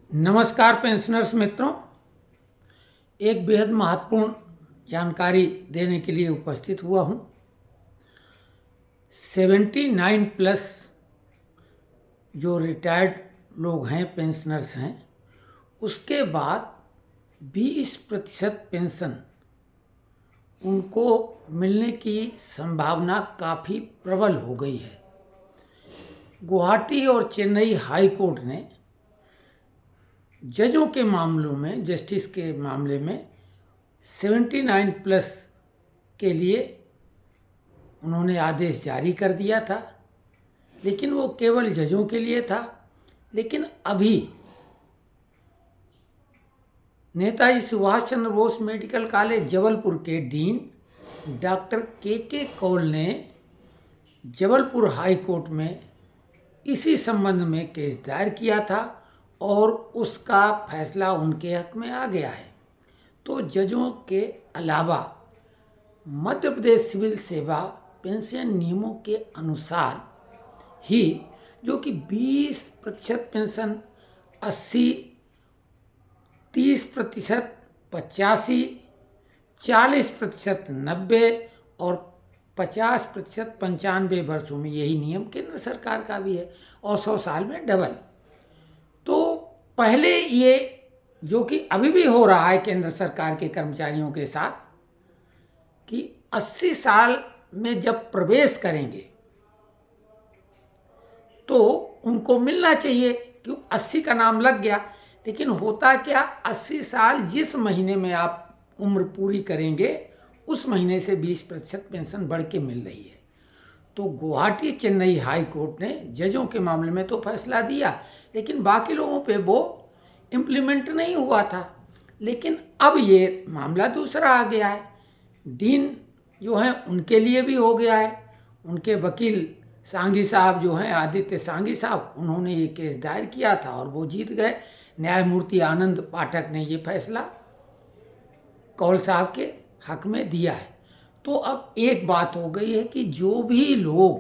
नमस्कार पेंशनर्स मित्रों, एक बेहद महत्वपूर्ण जानकारी देने के लिए उपस्थित हुआ हूँ। 79 प्लस जो रिटायर्ड लोग हैं, पेंशनर्स हैं, उसके बाद 20% पेंशन उनको मिलने की संभावना काफ़ी प्रबल हो गई है। गुवाहाटी और चेन्नई हाई कोर्ट ने जजों के मामलों में, जस्टिस के मामले में 79 प्लस के लिए उन्होंने आदेश जारी कर दिया था, लेकिन वो केवल जजों के लिए था। लेकिन अभी नेताजी सुभाष चंद्र बोस मेडिकल कॉलेज जबलपुर के डीन डॉक्टर के कौल ने जबलपुर हाई कोर्ट में इसी संबंध में केस दायर किया था और उसका फैसला उनके हक में आ गया है। तो जजों के अलावा मध्य प्रदेश सिविल सेवा पेंशन नियमों के अनुसार ही, जो कि 20% पेंशन, 80, 30%, 85, 40%, 90 और 50% 95 वर्षों में, यही नियम केंद्र सरकार का भी है, और 100 साल में डबल। तो पहले ये, जो कि अभी भी हो रहा है केंद्र सरकार के कर्मचारियों के साथ, कि 80 साल में जब प्रवेश करेंगे तो उनको मिलना चाहिए, क्यों 80 का नाम लग गया। लेकिन होता क्या, 80 साल जिस महीने में आप उम्र पूरी करेंगे उस महीने से 20% पेंशन बढ़ के मिल रही है। तो गुवाहाटी चेन्नई हाई कोर्ट ने जजों के मामले में तो फैसला दिया, लेकिन बाकी लोगों पे वो इम्प्लीमेंट नहीं हुआ था। लेकिन अब ये मामला दूसरा आ गया है, डीन जो हैं उनके लिए भी हो गया है। उनके वकील सांघी साहब जो हैं, आदित्य सांघी साहब, उन्होंने ये केस दायर किया था और वो जीत गए। न्यायमूर्ति आनंद पाठक ने ये फैसला कौल साहब के हक में दिया है। तो अब एक बात हो गई है कि जो भी लोग,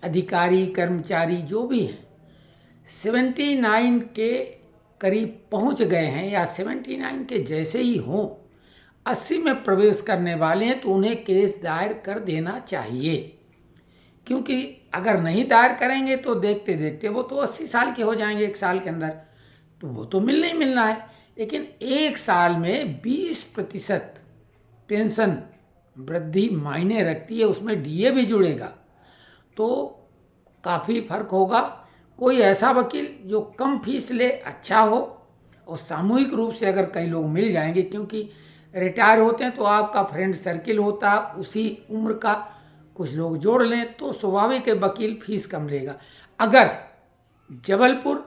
अधिकारी, कर्मचारी जो भी हैं, 79 के करीब पहुंच गए हैं या 79 के जैसे ही हों, 80 में प्रवेश करने वाले हैं, तो उन्हें केस दायर कर देना चाहिए। क्योंकि अगर नहीं दायर करेंगे तो देखते देखते वो तो 80 साल के हो जाएंगे 1 साल के अंदर, तो वो तो मिलना ही मिलना है। लेकिन 1 साल में 20% पेंशन वृद्धि मायने रखती है, उसमें डीए भी जुड़ेगा, तो काफ़ी फर्क होगा। कोई ऐसा वकील जो कम फीस ले, अच्छा हो, और सामूहिक रूप से अगर कई लोग मिल जाएंगे, क्योंकि रिटायर होते हैं तो आपका फ्रेंड सर्किल होता है उसी उम्र का, कुछ लोग जोड़ लें तो स्वाभाविक है वकील फीस कम लेगा। अगर जबलपुर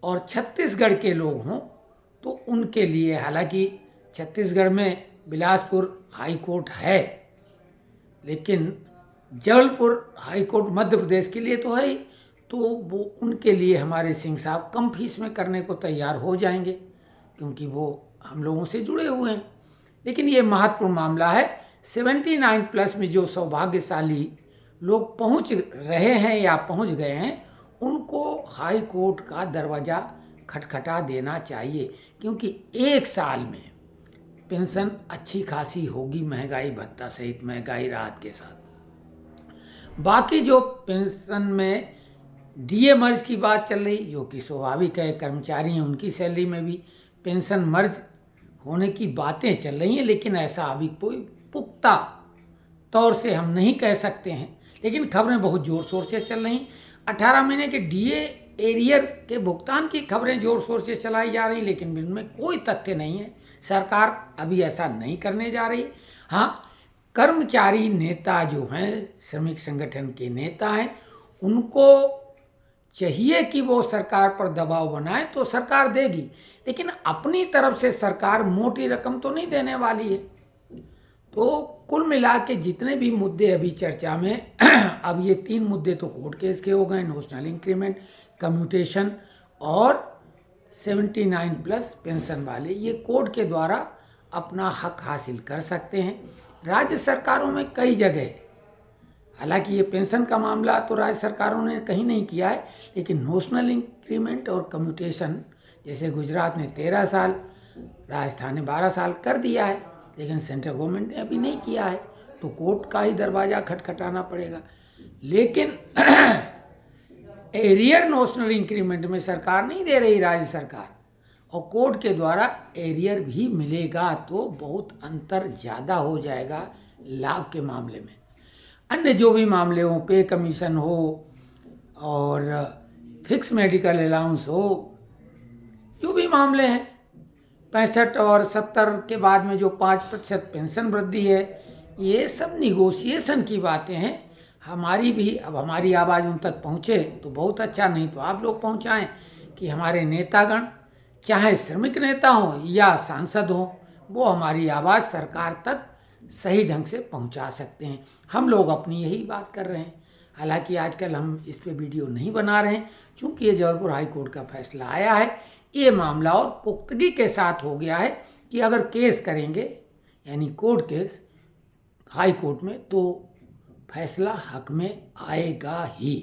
और छत्तीसगढ़ के लोग हों तो उनके लिए, हालांकि छत्तीसगढ़ में बिलासपुर हाई कोर्ट है, लेकिन जबलपुर हाई कोर्ट मध्य प्रदेश के लिए तो है ही, तो वो उनके लिए हमारे सिंह साहब कम फीस में करने को तैयार हो जाएंगे, क्योंकि वो हम लोगों से जुड़े हुए हैं। लेकिन ये महत्वपूर्ण मामला है। 79 प्लस में जो सौभाग्यशाली लोग पहुंच रहे हैं या पहुंच गए हैं, उनको हाई कोर्ट का दरवाज़ा खटखटा देना चाहिए, क्योंकि 1 साल में पेंशन अच्छी खासी होगी, महंगाई भत्ता सहित, महंगाई राहत के साथ। बाकी जो पेंशन में डीए मर्ज की बात चल रही, जो कि स्वाभाविक है, कर्मचारी हैं, उनकी सैलरी में भी पेंशन मर्ज होने की बातें चल रही हैं, लेकिन ऐसा अभी कोई पुख्ता तौर से हम नहीं कह सकते हैं। लेकिन खबरें बहुत ज़ोर शोर से चल रही। 18 महीने के डीए एरियर के भुगतान की खबरें ज़ोर शोर से चलाई जा रही, लेकिन इनमें कोई तथ्य नहीं है। सरकार अभी ऐसा नहीं करने जा रही। हाँ, कर्मचारी नेता जो हैं, श्रमिक संगठन के नेता हैं, उनको चाहिए कि वो सरकार पर दबाव बनाए तो सरकार देगी, लेकिन अपनी तरफ से सरकार मोटी रकम तो नहीं देने वाली है। तो कुल मिला के जितने भी मुद्दे अभी चर्चा में अब ये 3 मुद्दे तो कोर्ट केस के हो गए, नेशनल इंक्रीमेंट, कम्यूटेशन और 79 प्लस पेंशन वाले, ये कोर्ट के द्वारा अपना हक हासिल कर सकते हैं। राज्य सरकारों में कई जगह, हालांकि ये पेंशन का मामला तो राज्य सरकारों ने कहीं नहीं किया है, लेकिन नेशनल इंक्रीमेंट और कम्यूटेशन जैसे गुजरात ने 13 साल, राजस्थान ने 12 साल कर दिया है, लेकिन सेंट्रल गवर्नमेंट ने अभी नहीं किया है, तो कोर्ट का ही दरवाज़ा खटखटाना पड़ेगा। लेकिन एरियर नोशनल इंक्रीमेंट में सरकार नहीं दे रही, राज्य सरकार, और कोर्ट के द्वारा एरियर भी मिलेगा, तो बहुत अंतर ज़्यादा हो जाएगा लाभ के मामले में। अन्य जो भी मामले हों, पे कमीशन हो और फिक्स मेडिकल अलाउंस हो, जो भी मामले हैं, 65 और 70 के बाद में जो 5% पेंशन वृद्धि है, ये सब निगोशिएशन की बातें हैं। हमारी भी, अब हमारी आवाज़ उन तक पहुँचे तो बहुत अच्छा, नहीं तो आप लोग पहुँचाएं कि हमारे नेतागण, चाहे श्रमिक नेता हों या सांसद हों, वो हमारी आवाज़ सरकार तक सही ढंग से पहुंचा सकते हैं। हम लोग अपनी यही बात कर रहे हैं। हालांकि आजकल हम इस पे वीडियो नहीं बना रहे हैं, चूँकि ये जबलपुर हाई कोर्ट का फैसला आया है, ये मामला और पुख्तगी के साथ हो गया है कि अगर केस करेंगे, यानी कोर्ट केस हाई कोर्ट में, तो फैसला हक में आएगा ही।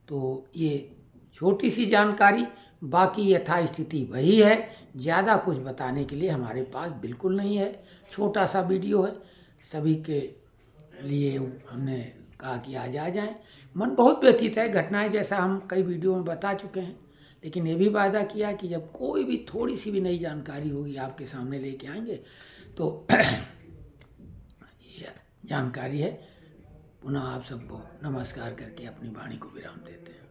तो ये छोटी सी जानकारी, बाकी यथास्थिति वही है। ज़्यादा कुछ बताने के लिए हमारे पास बिल्कुल नहीं है, छोटा सा वीडियो है, सभी के लिए हमने कहा कि आज आ जाएं। मन बहुत व्यथित है, घटनाएं जैसा हम कई वीडियो में बता चुके हैं, लेकिन ये भी वादा किया कि जब कोई भी थोड़ी सी भी नई जानकारी होगी आपके सामने लेके आएंगे। तो ये जानकारी है। पुनः आप सबको नमस्कार करके अपनी वाणी को विराम देते हैं।